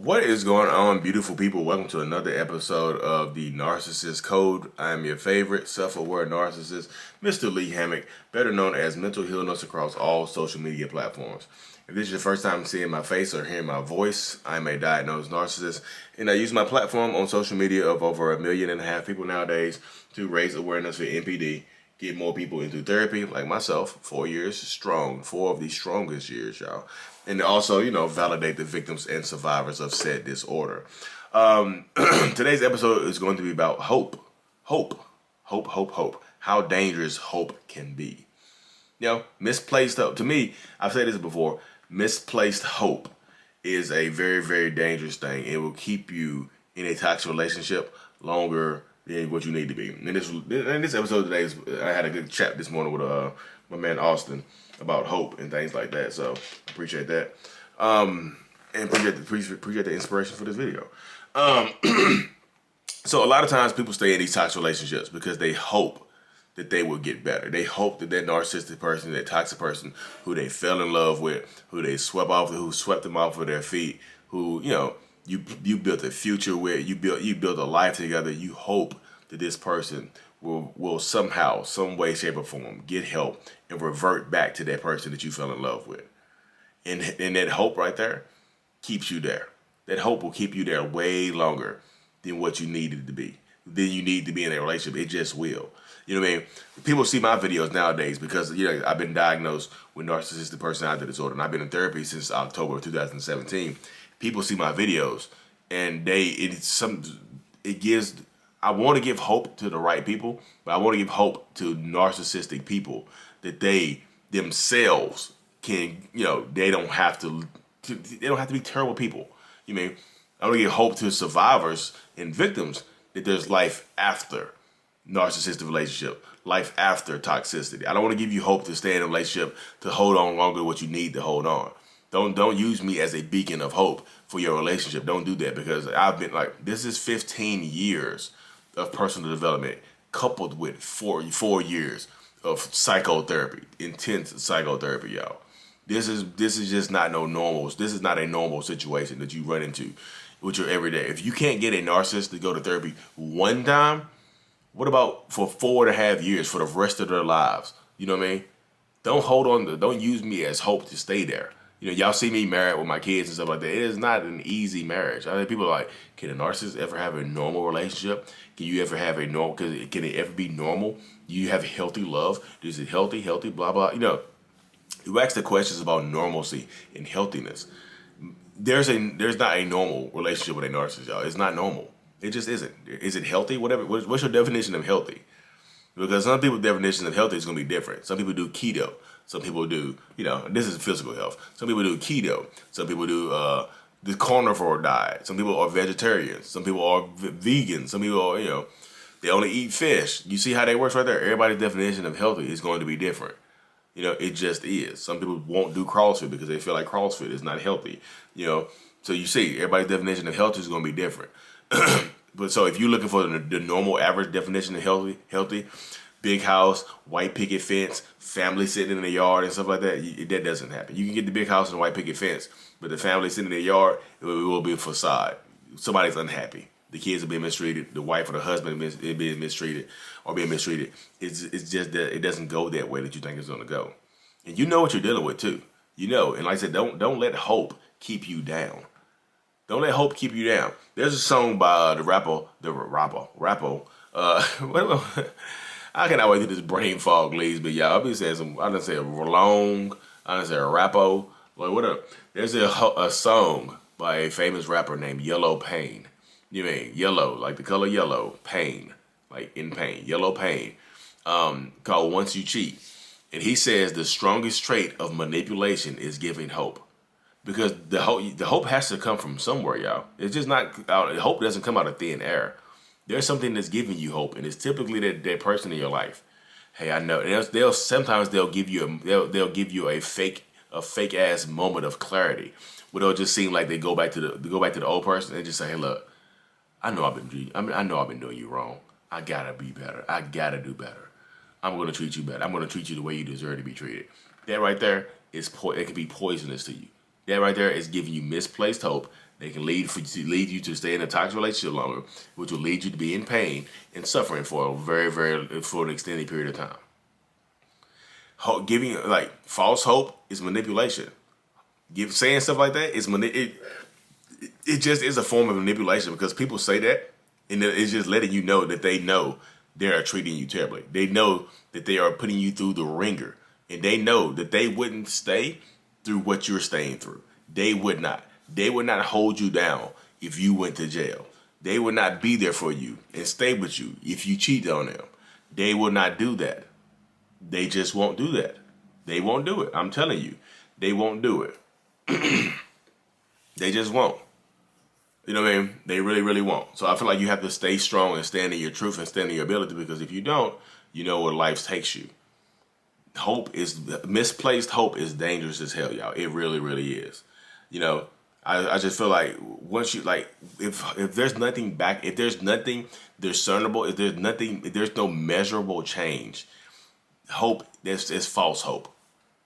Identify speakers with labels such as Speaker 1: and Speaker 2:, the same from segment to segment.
Speaker 1: What is going on, beautiful people? Welcome to another episode of the Narcissist Code. I am your favorite self-aware narcissist, Mr. Lee Hammock, better known as Mental Healness across all social media platforms. If this is your first time seeing my face or hearing my voice, I'm a diagnosed narcissist, and I use my platform on social media of over 1.5 million people nowadays to raise awareness for NPD, get more people into therapy, like myself, 4 years strong, 4 of the strongest years, y'all. And also, validate the victims and survivors of said disorder. Today's episode is going to be about hope. Hope. How dangerous hope can be. Misplaced hope. To me, I've said this before, misplaced hope is a very, very dangerous thing. It will keep you in a toxic relationship longer than what you need to be. In this episode today, I had a good chat this morning with my man Austin about hope and things like that. So appreciate that. And appreciate the inspiration for this video. So a lot of times people stay in these toxic relationships because they hope that they will get better. They hope that that narcissistic person, that toxic person who they fell in love with, who swept them off of their feet, who, you built a future with, you built a life together. You hope that this person will somehow, some way, shape, or form get help and revert back to that person that you fell in love with. And that hope right there keeps you there. That hope will keep you there way longer than what you needed to be. Than you need to be in a relationship. It just will. You know what I mean? People see my videos nowadays because I've been diagnosed with narcissistic personality disorder, and I've been in therapy since October of 2017. People see my videos, and I want to give hope to the right people, but I want to give hope to narcissistic people that they themselves can, they don't have to be terrible people. I want to give hope to survivors and victims that there's life after narcissistic relationship, life after toxicity. I don't want to give you hope to stay in a relationship to hold on longer than what you need to hold on. Don't use me as a beacon of hope for your relationship. Don't do that, because I've been this is 15 years of personal development coupled with four years of psychotherapy, intense psychotherapy, y'all. This is just not normal. This is not a normal situation that you run into with your everyday. If you can't get a narcissist to go to therapy one time, what about for 4.5 years for the rest of their lives? You know what I mean? Don't use me as hope to stay there. Y'all see me married with my kids and stuff like that. It is not an easy marriage. I think people are like, can a narcissist ever have a normal relationship? Can you ever have can it ever be normal? Do you have healthy love? Is it healthy, blah, blah? You ask the questions about normalcy and healthiness. There's not a normal relationship with a narcissist, y'all. It's not normal. It just isn't. Is it healthy? Whatever. What's your definition of healthy? Because some people's definition of healthy is going to be different. Some people do keto. Some people do, this is physical health. Some people do keto. Some people do the carnivore diet. Some people are vegetarians. Some people are vegan. Some people are, they only eat fish. You see how that works right there? Everybody's definition of healthy is going to be different. It just is. Some people won't do CrossFit because they feel like CrossFit is not healthy. So you see, everybody's definition of healthy is going to be different. But so if you're looking for the normal average definition of healthy, big house, white picket fence, family sitting in the yard and stuff like that, that doesn't happen. You can get the big house and the white picket fence, but the family sitting in the yard, it will be a facade. Somebody's unhappy. The kids are being mistreated. The wife or the husband is being mistreated or being mistreated. It's just that it doesn't go that way that you think it's going to go. And you know what you're dealing with too. And like I said, don't let hope keep you down. Don't let hope keep you down. There's a song by the rapper. I cannot wait till this brain fog leaves me, y'all. I'll be saying I done say a long, I done say a rappo. What up? There's a song by a famous rapper named Yellow Pain. You mean yellow, like the color yellow, pain, like in pain, yellow pain, called Once You Cheat. And he says the strongest trait of manipulation is giving hope. Because the hope has to come from somewhere, y'all. It's just not hope doesn't come out of thin air. There's something that's giving you hope, and it's typically that person in your life. Hey, I know. And sometimes they'll give you a fake ass moment of clarity, where they'll just seem like they go back to the old person and just say, hey, look, I know I've been doing you wrong. I gotta be better. I gotta do better. I'm gonna treat you better. I'm gonna treat you the way you deserve to be treated. That right there it can be poisonous to you. That right there is giving you misplaced hope. They can lead you to stay in a toxic relationship longer, which will lead you to be in pain and suffering for for an extended period of time. Giving like false hope is manipulation. Saying stuff like that is it just is a form of manipulation, because people say that and it's just letting you know that they know they are treating you terribly. They know that they are putting you through the ringer, and they know that they wouldn't stay through what you're staying through. They would not. They would not hold you down if you went to jail. They would not be there for you and stay with you if you cheat on them. They will not do that. They just won't do that. They won't do it. I'm telling you, they won't do it. They just won't. You know what I mean? They really, really won't. So I feel like you have to stay strong and stand in your truth and stand in your ability, because if you don't, you know where life takes you. Misplaced hope is dangerous as hell, y'all. It really, really is. You know, I just feel like once you, like, if there's nothing back, if there's nothing discernible, if there's no measurable change, hope, it's false hope.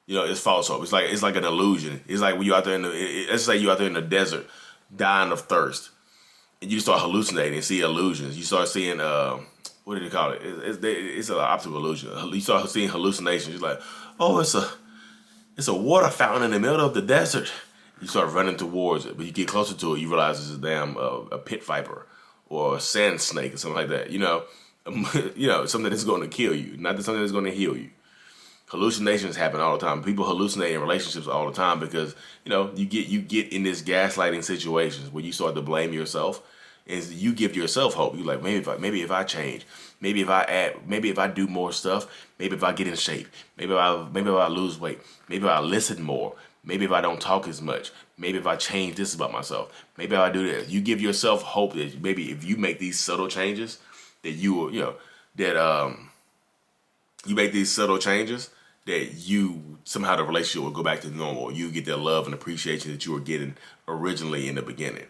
Speaker 1: You know, it's false hope. It's like an illusion. It's like when you're out there let's say you're out there in the desert, dying of thirst, and you start hallucinating and see illusions. You start seeing what do they call it? It's an optical illusion. You start seeing hallucinations. You're like, oh, it's a water fountain in the middle of the desert. You start running towards it, but you get closer to it, you realize it's a damn a pit viper or a sand snake or something like that. You know, something that's going to kill you, not something that's going to heal you. Hallucinations happen all the time. People hallucinate in relationships all the time because, you know, you get in this gaslighting situations where you start to blame yourself, and you give yourself hope. You're like, maybe if I change, maybe if I do more stuff, maybe if I get in shape, maybe if I lose weight, maybe if I listen more, maybe if I don't talk as much, maybe if I change this about myself, maybe if I do this. You give yourself hope that maybe if you make these subtle changes, that you make these subtle changes, that you somehow the relationship will go back to normal. You get that love and appreciation that you were getting originally in the beginning.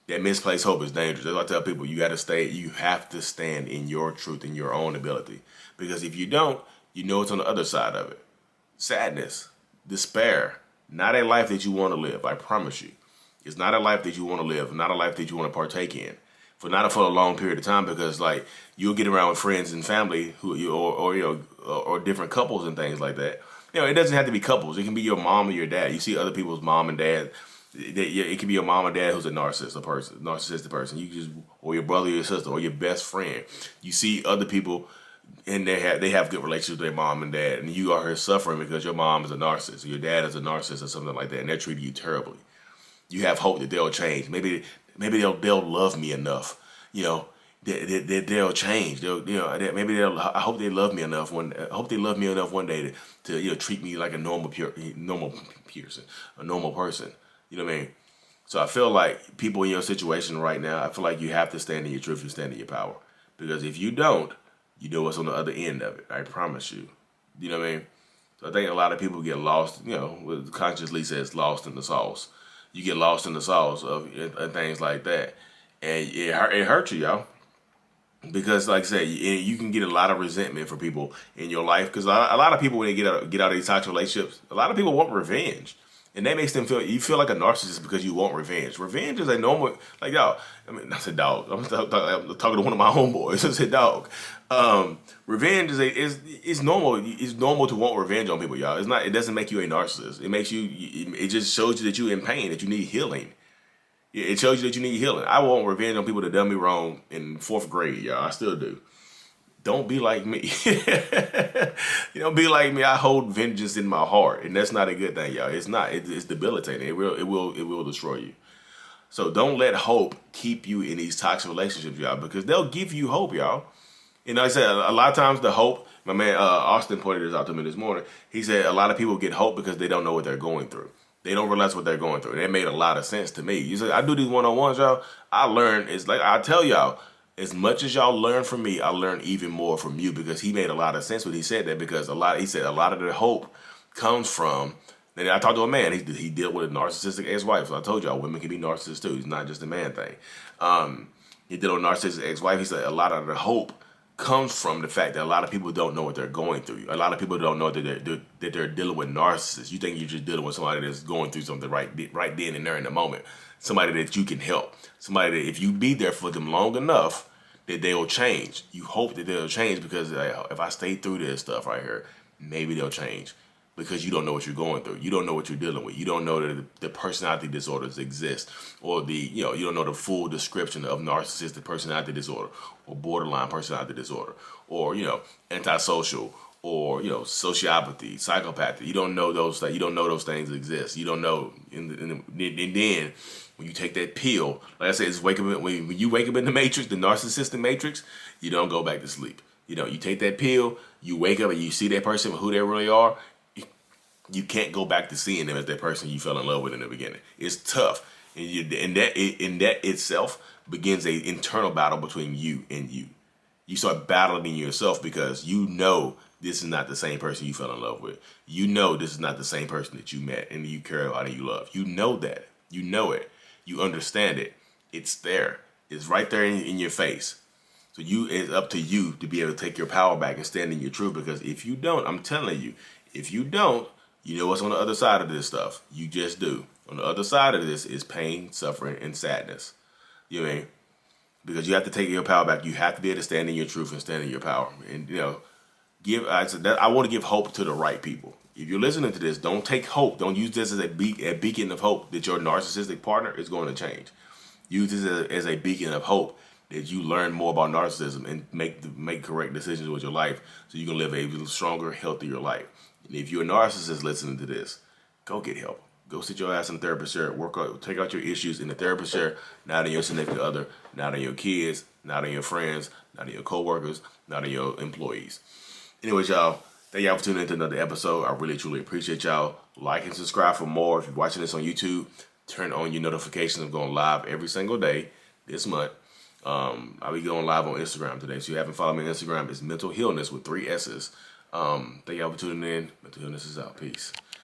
Speaker 1: That misplaced hope is dangerous. That's why I tell people, you have to stand in your truth and your own ability. Because if you don't, you know it's on the other side of it. Sadness, despair, not a life that you want to live, I promise you. It's not a life that you want to live, not a life that you want to partake in. Not for a long period of time, because like you'll get around with friends and family or different couples and things like that. You know, it doesn't have to be couples. It can be your mom or your dad. You see other people's mom and dad. It can be your mom or dad who's a narcissistic person. Or your brother or your sister or your best friend. You see other people and they have good relationships with their mom and dad, and you are here suffering because your mom is a narcissist or your dad is a narcissist or something like that, and they're treating you terribly. You have hope that they'll change. Maybe they'll love me enough, you know, that they'll change. I hope they love me enough one day to treat me like a normal person. You know what I mean? So I feel like people in your situation right now, I feel like you have to stand in your truth and stand in your power, because if you don't, you know what's on the other end of it. I promise you. You know what I mean? So I think a lot of people get lost. You know, what consciously says lost in the sauce. You get lost in the sauce of things like that. And it hurts you, y'all. Because, like I said, you can get a lot of resentment for people in your life. Because a lot of people, when they get out of these toxic relationships, a lot of people want revenge. And that makes them feel like a narcissist because you want revenge. Revenge is a normal, like, y'all, I mean, I said dog. I'm talking to one of my homeboys. I said dog. Revenge is normal. It's normal to want revenge on people, y'all. It doesn't make you a narcissist. It just shows you that you're in pain, that you need healing. It shows you that you need healing. I want revenge on people that done me wrong in 4th grade, y'all. I still do. Don't be like me. Be like me. I hold vengeance in my heart, and that's not a good thing, y'all. It's not. It's debilitating. It will destroy you. So don't let hope keep you in these toxic relationships, y'all, because they'll give you hope, y'all. And like I said, a lot of times the hope. My man Austin pointed this out to me this morning. He said a lot of people get hope because they don't know what they're going through. They don't realize what they're going through. And that made a lot of sense to me. You said I do these one-on-ones, y'all. I learn. It's like I tell y'all. As much as y'all learn from me, I learn even more from you, because he made a lot of sense when he said that, because he said a lot of the hope comes from, and I talked to a man, he dealt with a narcissistic ex-wife, so I told y'all women can be narcissists too. It's not just a man thing. He dealt with a narcissistic ex-wife. He said a lot of the hope comes from the fact that a lot of people don't know what they're going through. A lot of people don't know that they're dealing with narcissists. You think you're just dealing with somebody that's going through something right then and there in the moment. Somebody that you can help. Somebody that if you be there for them long enough, that they'll change. You hope that they'll change because if I stay through this stuff right here, maybe they'll change. Because you don't know what you're going through. You don't know what you're dealing with. You don't know that the personality disorders exist, or you don't know the full description of narcissistic personality disorder, or borderline personality disorder, or antisocial, or sociopathy, psychopathy. You don't know those. You don't know those things exist. You don't know. And then when you take that pill, like I said, it's when you wake up in the matrix, the narcissistic matrix, you don't go back to sleep. You take that pill, you wake up and you see that person for who they really are. You can't go back to seeing them as that person you fell in love with in the beginning. It's tough, and that itself begins a internal battle between you and you. You start battling yourself because you know this is not the same person you fell in love with. You know this is not the same person that you met and you care about and you love. You know that. You know it. You understand it. It's there. It's right there in your face. So it's up to you to be able to take your power back and stand in your truth. Because if you don't, I'm telling you, if you don't, you know what's on the other side of this stuff. You just do. On the other side of this is pain, suffering, and sadness. You know what I mean? Because you have to take your power back. You have to be able to stand in your truth and stand in your power. And I want to give hope to the right people. If you're listening to this, don't take hope. Don't use this as a beacon of hope that your narcissistic partner is going to change. Use this as a beacon of hope that you learn more about narcissism and make correct decisions with your life so you can live a stronger, healthier life. And if you're a narcissist listening to this, go get help. Go sit your ass in the therapist chair. Take out your issues in the therapist chair, not in your significant other, not in your kids, not in your friends, not in your coworkers, not in your employees. Anyways, y'all, thank y'all for tuning into another episode. I really, truly appreciate y'all. Like and subscribe for more. If you're watching this on YouTube, turn on your notifications. I'm going live every single day this month. I'll be going live on Instagram today. So if you haven't followed me on Instagram, it's Mental Healness with 3 S's. Thank y'all for tuning in. Mental Healness is out. Peace.